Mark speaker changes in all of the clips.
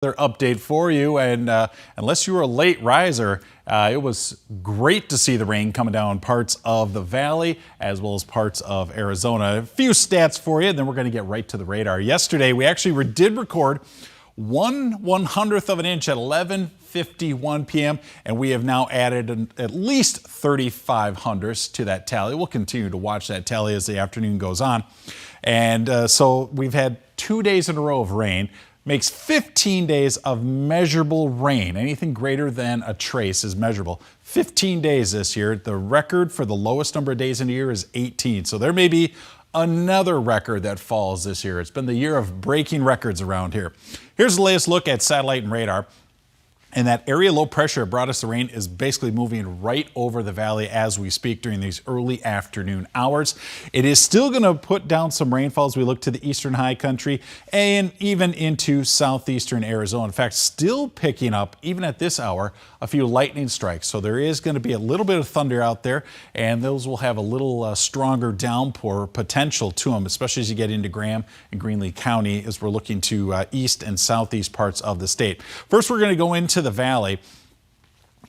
Speaker 1: Another update for you, and unless you were a late riser, it was great to see the rain coming down parts of the valley as well as parts of Arizona. A few stats for you, and then we're going to get right to the radar. Yesterday, we actually did record 1/100th of an inch at 11:51 p.m., and we have now added at least 35 hundredths to that tally. We'll continue to watch that tally as the afternoon goes on. And so we've had 2 days in a row of rain. Makes 15 days of measurable rain. Anything greater than a trace is measurable. 15 days this year. The record for the lowest number of days in a year is 18. So there may be another record that falls this year. It's been the year of breaking records around here. Here's the latest look at satellite and radar. And that area low pressure brought us the rain is basically moving right over the valley as we speak during these early afternoon hours. It is still going to put down some rainfall as we look to the eastern high country and even into southeastern Arizona. In fact, still picking up, even at this hour, a few lightning strikes. So there is going to be a little bit of thunder out there, and those will have a little stronger downpour potential to them, especially as you get into Graham and Greenlee County as we're looking to east and southeast parts of the state. First, we're going to go into the valley,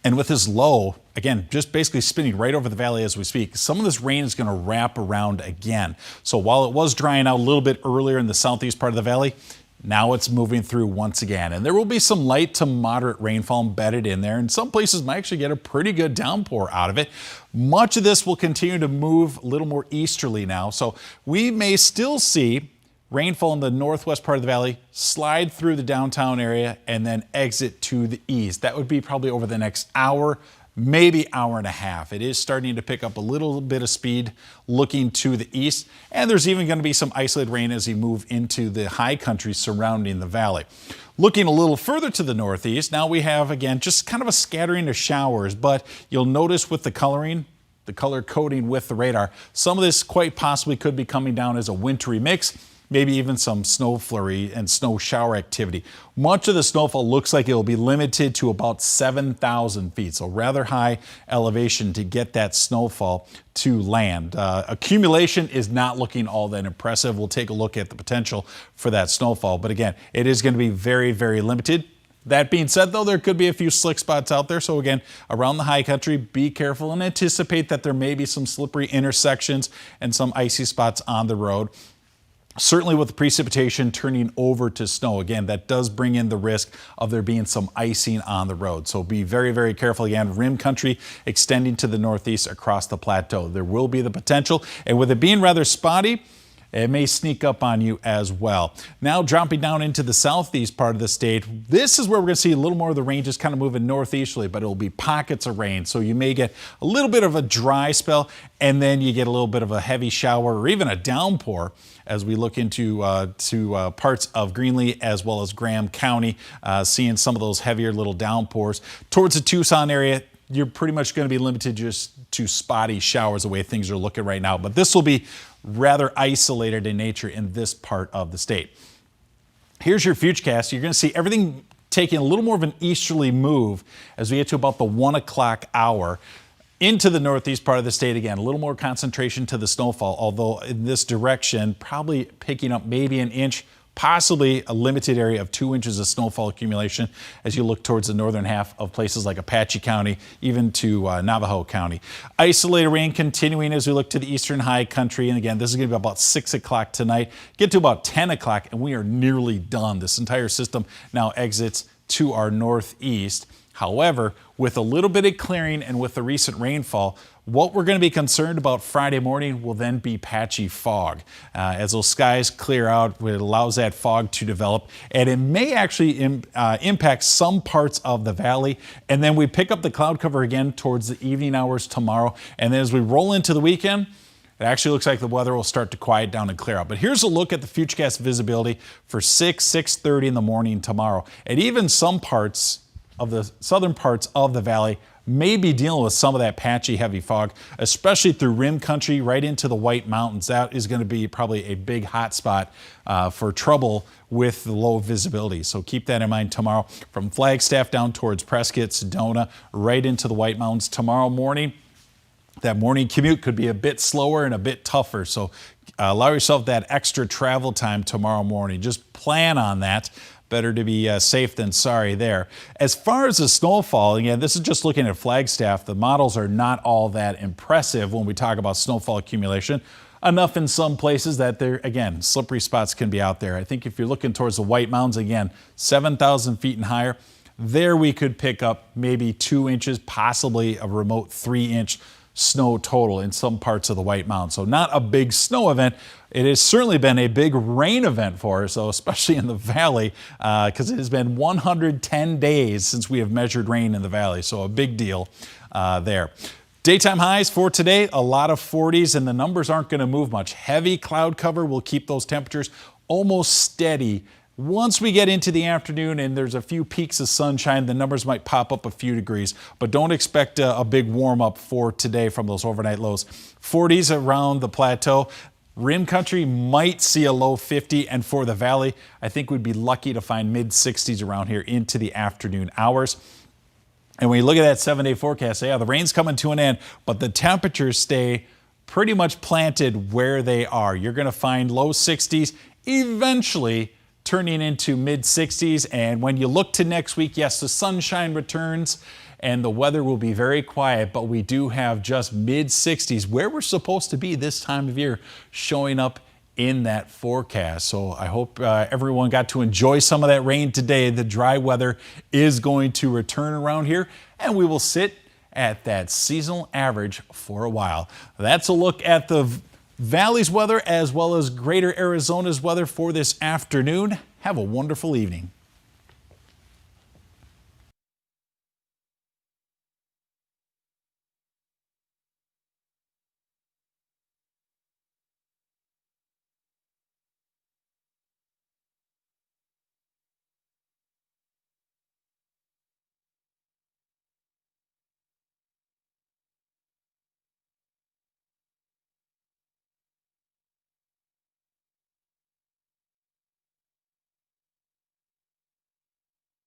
Speaker 1: and with this low, again, just basically spinning right over the valley as we speak, some of this rain is going to wrap around again. So while it was drying out a little bit earlier in the southeast part of the valley, now it's moving through once again, and there will be some light to moderate rainfall embedded in there, and some places might actually get a pretty good downpour out of it. Much of this will continue to move a little more easterly now, so we may still see rainfall in the northwest part of the valley slide through the downtown area and then exit to the east. That would be probably over the next hour, maybe hour and a half. It is starting to pick up a little bit of speed looking to the east, and there's even going to be some isolated rain as you move into the high country surrounding the valley. Looking a little further to the northeast, now we have, again, just kind of a scattering of showers, but you'll notice with the coloring, the color coding with the radar, some of this quite possibly could be coming down as a wintry mix, maybe even some snow flurry and snow shower activity. Much of the snowfall looks like it will be limited to about 7,000 feet, so rather high elevation to get that snowfall to land. Accumulation is not looking all that impressive. We'll take a look at the potential for that snowfall, but again, it is going to be very, very limited. That being said, though, there could be a few slick spots out there. So again, around the high country, be careful and anticipate that there may be some slippery intersections and some icy spots on the road. Certainly with the precipitation turning over to snow, again, that does bring in the risk of there being some icing on the road. So be very, very careful. Again, rim country extending to the northeast across the plateau. There will be the potential, and with it being rather spotty, it may sneak up on you as well. Now dropping down into the southeast part of the state, this is where we're going to see a little more of the rain just kind of moving northeasterly, but it will be pockets of rain. So you may get a little bit of a dry spell, and then you get a little bit of a heavy shower or even a downpour as we look into parts of Greenlee as well as Graham County, seeing some of those heavier little downpours. Towards the Tucson area, you're pretty much going to be limited just to spotty showers the way things are looking right now. But this will be rather isolated in nature in this part of the state. Here's your Futurecast. You're going to see everything taking a little more of an easterly move as we get to about the 1 o'clock hour. Into the northeast part of the state again, a little more concentration to the snowfall, although in this direction, probably picking up maybe an inch, possibly a limited area of 2 inches of snowfall accumulation as you look towards the northern half of places like Apache County, even to Navajo County. Isolated rain continuing as we look to the eastern high country. And again, this is going to be about 6 o'clock tonight. Get to about 10 o'clock and we are nearly done. This entire system now exits to our northeast. However, with a little bit of clearing and with the recent rainfall, what we're going to be concerned about Friday morning will then be patchy fog. As those skies clear out, it allows that fog to develop, and it may actually impact some parts of the valley. And then we pick up the cloud cover again towards the evening hours tomorrow. And then as we roll into the weekend, it actually looks like the weather will start to quiet down and clear out. But here's a look at the Futurecast visibility for 6:30 in the morning tomorrow. And even some parts of the southern parts of the valley may be dealing with some of that patchy heavy fog, especially through rim country right into the White Mountains. That is going to be probably a big hot spot for trouble with the low visibility. So keep that in mind tomorrow. From Flagstaff down towards Prescott, Sedona, right into the White Mountains tomorrow morning. That morning commute could be a bit slower and a bit tougher. So allow yourself that extra travel time tomorrow morning. Just plan on that. Better to be safe than sorry there. As far as the snowfall, again, this is just looking at Flagstaff. The models are not all that impressive when we talk about snowfall accumulation. Enough in some places that there, again, slippery spots can be out there. I think if you're looking towards the White Mountains, again, 7,000 feet and higher, there we could pick up maybe 2 inches, possibly a remote 3-inch snow total in some parts of the White Mountains. So not a big snow event. It has certainly been a big rain event for us, so especially in the valley, because it has been 110 days since we have measured rain in the valley. So a big deal there. Daytime highs for today, a lot of 40s, and the numbers aren't going to move much. Heavy cloud cover will keep those temperatures almost steady. Once we get into the afternoon and there's a few peaks of sunshine, the numbers might pop up a few degrees, but don't expect a big warm up for today from those overnight lows. 40s around the plateau. Rim country might see a low 50, and for the valley, I think we'd be lucky to find mid 60s around here into the afternoon hours. And when you look at that 7-day forecast, yeah, the rain's coming to an end, but the temperatures stay pretty much planted where they are. You're going to find low 60s eventually turning into mid 60s. And when you look to next week, yes, the sunshine returns and the weather will be very quiet, but we do have just mid 60s where we're supposed to be this time of year showing up in that forecast. So I hope everyone got to enjoy some of that rain today. The dry weather is going to return around here, and we will sit at that seasonal average for a while. That's a look at the Valley's weather as well as Greater Arizona's weather for this afternoon. Have a wonderful evening.